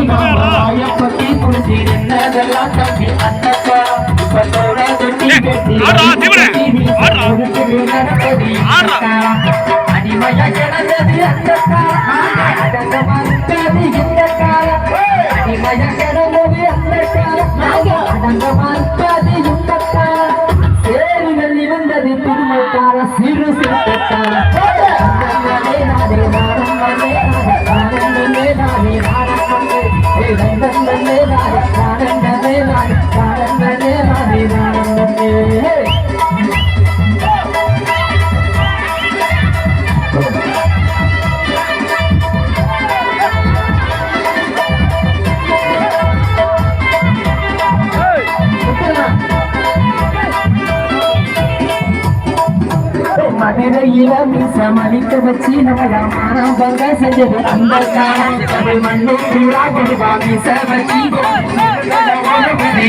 மாயப்பட்டி குறிச்சி என்னதெல்லாம் தம்பி அந்த அடிமையா கிடந்தது அந்த மறுக்காது இந்த காலம் அடிமையா கிடந்தது அந்த காலம் அடங்க மறுக்காது இந்த காலம் சேரிகள் இருந்தது திருமக்கால சிறு சிறு காலம் மதுரையில மீசமளிக்க வச்சு நம்மள மானம் பங்க செஞ்சது அந்த காலம் தமிழ் மண்ணு கூடா கொடுவா மீச வச்சு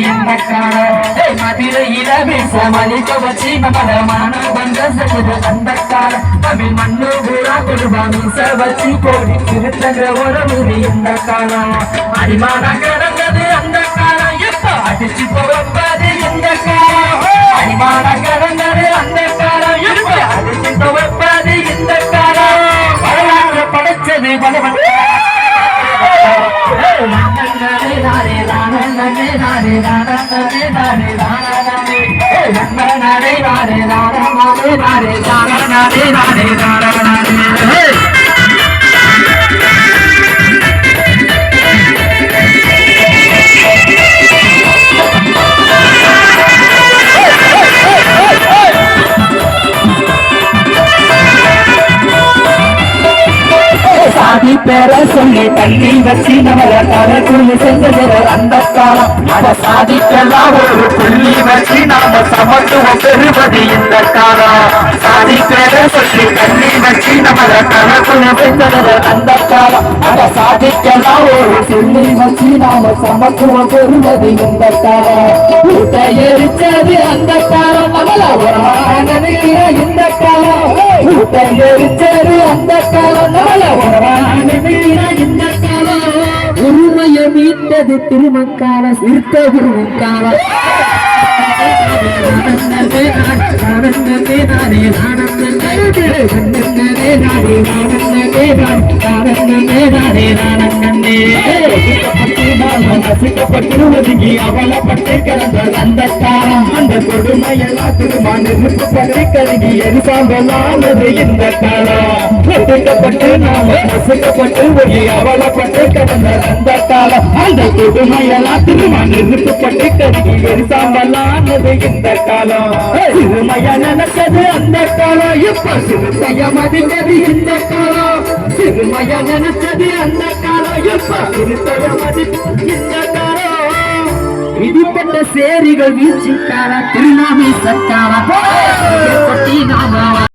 இந்த காலம் மதுரையில மீசமளிக்க வச்சு நம்மள மானம் பங்க செஞ்சது அந்த காலம் தமிழ் மண்ணு கூடா கொடுவா மீச வச்சு கோடி திருத்தங்க உறவு இந்த காலம் அடிமான கிடந்தது அந்த காலம் எப்ப அடிச்சு போவது இந்த காலம் அடிமான கிடந்தது அந்த காலம் எப்ப அடிச்சு துவப்பது இந்த காலம் வரலாறு படைச்சது பலவன் பேர சொல்லி தண்ணி வச்சு நம்மள தலைக்குள்ளி செஞ்சது அந்த காலம் அத சாதிக்கலாம் ஒரு புள்ளி வச்சு நாம சமத்துவம் பெறுவது இந்த காலம் சாதி பேர சொல்லி தண்ணி வச்சு நம்மள தலைக்குள்ளி செஞ்சது அந்த காலம் அத சாதிக்கலாம் ஒரு புள்ளி வச்சு நாம சமத்துவம் பெறுவது இந்த காலம் எரிச்சது அந்த காலம் நம்மள இந்த காலம் எரிச்சது அந்த காலம் நம்மள உரிமைய மீட்டது திருமக்கால சிறுத்த குருக்கால அவலப்பட்டு கிடந்த அந்த காலம் அந்த கொடுமையெல்லாம் திருமணப்பட்டு கருகி எரிசாம்பலானது இந்த காலம் ஒட்டுக்கப்பட்டு நாம நசுக்கப்பட்டு ஒளி அவலப்பட்டு கிடந்த அந்த காலம் அந்த கொடுமையெல்லாம் திருமணப்பட்டு கருகி எரிசாம்பலானது இந்த காலம் சிறுமைய நினைச்சது அந்த காலம் இப்ப சிறுத்தைய மதிந்தது இந்த காலம் சிறுமைய நினைச்சது அந்த காலம் இப்ப சிறுத்தைய மதிந்தது இந்த காலம் விதிப்பட்ட சேரிகள் வீழ்ச்சிக்கார திருநாமி சக்கார